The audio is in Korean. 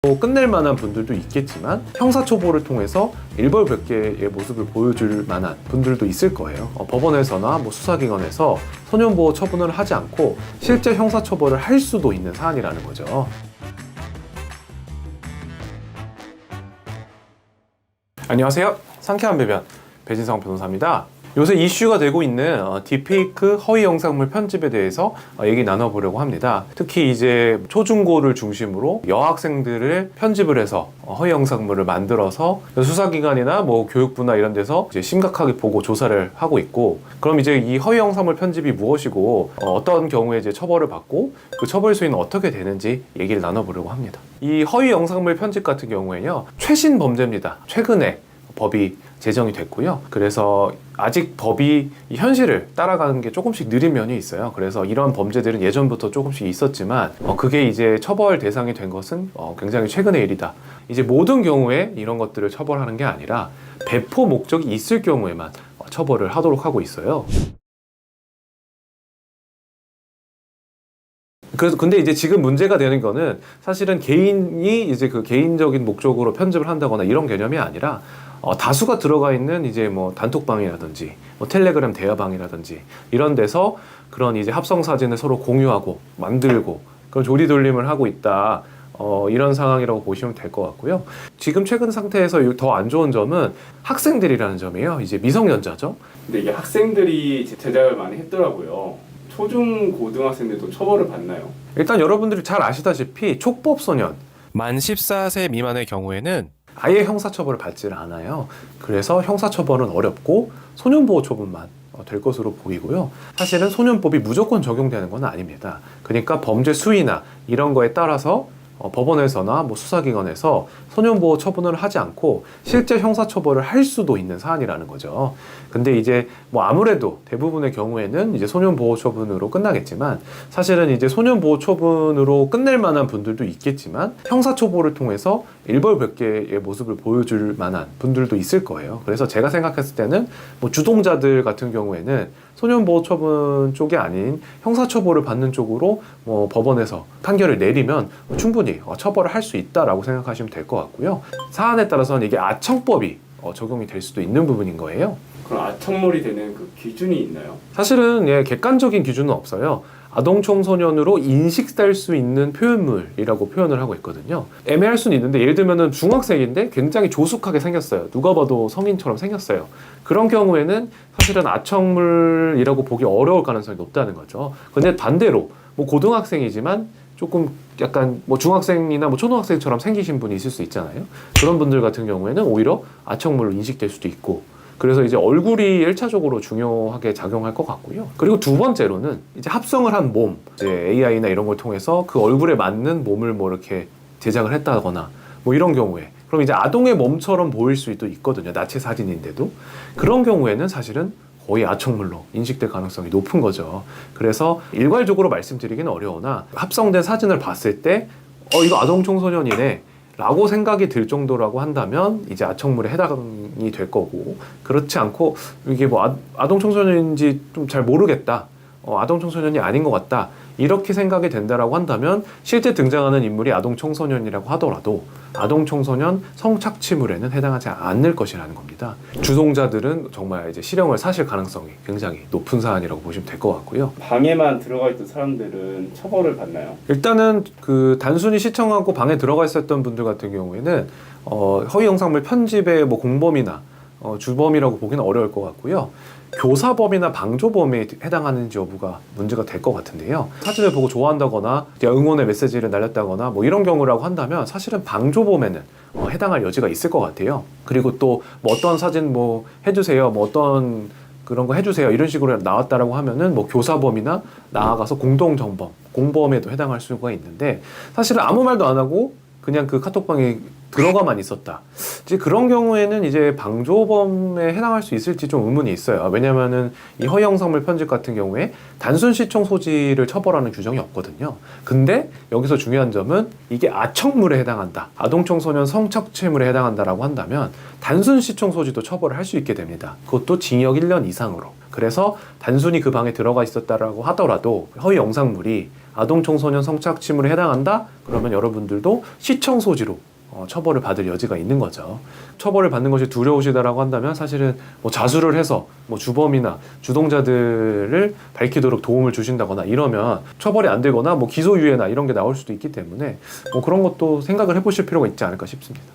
끝낼 만한 분들도 있겠지만 형사처벌을 통해서 일벌백계의 모습을 보여줄 만한 분들도 있을 거예요. 법원에서나 수사기관에서 소년보호 처분을 하지 않고 실제 형사처벌을 할 수도 있는 사안이라는 거죠. 안녕하세요. 상쾌한 배변 배진성 변호사입니다. 요새 이슈가 되고 있는 딥페이크 허위 영상물 편집에 대해서 얘기 나눠보려고 합니다. 특히 이제 초중고를 중심으로 여학생들을 편집을 해서 허위 영상물을 만들어서 수사기관이나 교육부나 이런 데서 이제 심각하게 보고 조사를 하고 있고, 그럼 이제 이 허위 영상물 편집이 무엇이고 어떤 경우에 이제 처벌을 받고 그 처벌 수위는 어떻게 되는지 얘기를 나눠보려고 합니다. 이 허위 영상물 편집 같은 경우에는요, 최신 범죄입니다. 최근에 법이 제정이 됐고요. 그래서 아직 법이 현실을 따라가는 게 조금씩 느린 면이 있어요. 그래서 이런 범죄들은 예전부터 조금씩 있었지만 그게 이제 처벌 대상이 된 것은 굉장히 최근의 일이다. 이제 모든 경우에 이런 것들을 처벌하는 게 아니라 배포 목적이 있을 경우에만 처벌을 하도록 하고 있어요. 그래서 근데 이제 지금 문제가 되는 거는 사실은 개인이 이제 그 개인적인 목적으로 편집을 한다거나 이런 개념이 아니라 다수가 들어가 있는 이제 단톡방이라든지 텔레그램 대화방이라든지 이런 데서 그런 이제 합성 사진을 서로 공유하고 만들고 그런 조리돌림을 하고 있다. 이런 상황이라고 보시면 될 것 같고요. 지금 최근 상태에서 더 안 좋은 점은 학생들이라는 점이에요. 이제 미성년자죠. 근데 이게 학생들이 제작을 많이 했더라고요. 초중 고등학생들도 처벌을 받나요? 일단 여러분들이 잘 아시다시피 촉법소년 만 14세 미만의 경우에는 아예 형사처벌을 받지는 않아요. 그래서 형사처벌은 어렵고 소년보호처분만 될 것으로 보이고요. 사실은 소년법이 무조건 적용되는 건 아닙니다. 그러니까 범죄 수위나 이런 거에 따라서 법원에서나 수사기관에서 소년보호 처분을 하지 않고 실제 형사처벌을 할 수도 있는 사안이라는 거죠. 근데 이제 아무래도 대부분의 경우에는 이제 소년보호 처분으로 끝나겠지만, 사실은 이제 소년보호 처분으로 끝낼 만한 분들도 있겠지만 형사처벌을 통해서 일벌백계의 모습을 보여줄 만한 분들도 있을 거예요. 그래서 제가 생각했을 때는 주동자들 같은 경우에는 소년보호 처분 쪽이 아닌 형사처벌을 받는 쪽으로 법원에서 판결을 내리면 충분히 처벌을 할 수 있다라고 생각하시면 될 것 같고요. 사안에 따라서는 이게 아청법이 적용이 될 수도 있는 부분인 거예요. 그럼 아청물이 되는 그 기준이 있나요? 사실은 객관적인 기준은 없어요. 아동청소년으로 인식될 수 있는 표현물이라고 표현을 하고 있거든요. 애매할 수는 있는데, 예를 들면 중학생인데 굉장히 조숙하게 생겼어요. 누가 봐도 성인처럼 생겼어요. 그런 경우에는 사실은 아청물이라고 보기 어려울 가능성이 높다는 거죠. 근데 반대로 고등학생이지만 조금 약간 중학생이나 초등학생처럼 생기신 분이 있을 수 있잖아요. 그런 분들 같은 경우에는 오히려 아청물로 인식될 수도 있고, 그래서 이제 얼굴이 1차적으로 중요하게 작용할 것 같고요. 그리고 두 번째로는 이제 합성을 한 몸, 이제 AI나 이런 걸 통해서 그 얼굴에 맞는 몸을 이렇게 제작을 했다거나 이런 경우에, 그럼 이제 아동의 몸처럼 보일 수도 있거든요. 나체 사진인데도. 그런 경우에는 사실은 거의 아청물로 인식될 가능성이 높은 거죠. 그래서 일괄적으로 말씀드리기는 어려우나 합성된 사진을 봤을 때 이거 아동 청소년이네 라고 생각이 들 정도라고 한다면 이제 아청물에 해당이 될 거고, 그렇지 않고 이게 아동 청소년인지 좀 잘 모르겠다, 아동 청소년이 아닌 것 같다, 이렇게 생각이 된다라고 한다면 실제 등장하는 인물이 아동 청소년이라고 하더라도 아동 청소년 성착취물에는 해당하지 않을 것이라는 겁니다. 주동자들은 정말 이제 실형을 사실 가능성이 굉장히 높은 사안이라고 보시면 될 것 같고요. 방에만 들어가 있던 사람들은 처벌을 받나요? 일단은 단순히 시청하고 방에 들어가 있었던 분들 같은 경우에는 허위 영상물 편집의 공범이나 주범이라고 보기는 어려울 것 같고요. 교사범이나 방조범에 해당하는지 여부가 문제가 될 것 같은데요. 사진을 보고 좋아한다거나 응원의 메시지를 날렸다거나 이런 경우라고 한다면 사실은 방조범에는 해당할 여지가 있을 것 같아요. 그리고 또 어떤 사진 해주세요, 어떤 그런 거 해주세요 이런 식으로 나왔다라고 하면은 교사범이나 나아가서 공동정범, 공범에도 해당할 수가 있는데, 사실은 아무 말도 안 하고 그냥 그 카톡방에 들어가만 있었다, 이제 그런 경우에는 이제 방조범에 해당할 수 있을지 좀 의문이 있어요. 왜냐면은 이 허위 영상물 편집 같은 경우에 단순 시청 소지를 처벌하는 규정이 없거든요. 근데 여기서 중요한 점은 이게 아청물에 해당한다, 아동 청소년 성착취물에 해당한다라고 한다면 단순 시청 소지도 처벌을 할 수 있게 됩니다. 그것도 징역 1년 이상으로. 그래서 단순히 그 방에 들어가 있었다라고 하더라도 허위 영상물이 아동 청소년 성착취물에 해당한다? 그러면 여러분들도 시청 소지로 처벌을 받을 여지가 있는 거죠. 처벌을 받는 것이 두려우시다라고 한다면 사실은 뭐 자수를 해서 뭐 주범이나 주동자들을 밝히도록 도움을 주신다거나 이러면 처벌이 안 되거나 뭐 기소유예나 이런 게 나올 수도 있기 때문에 뭐 그런 것도 생각을 해보실 필요가 있지 않을까 싶습니다.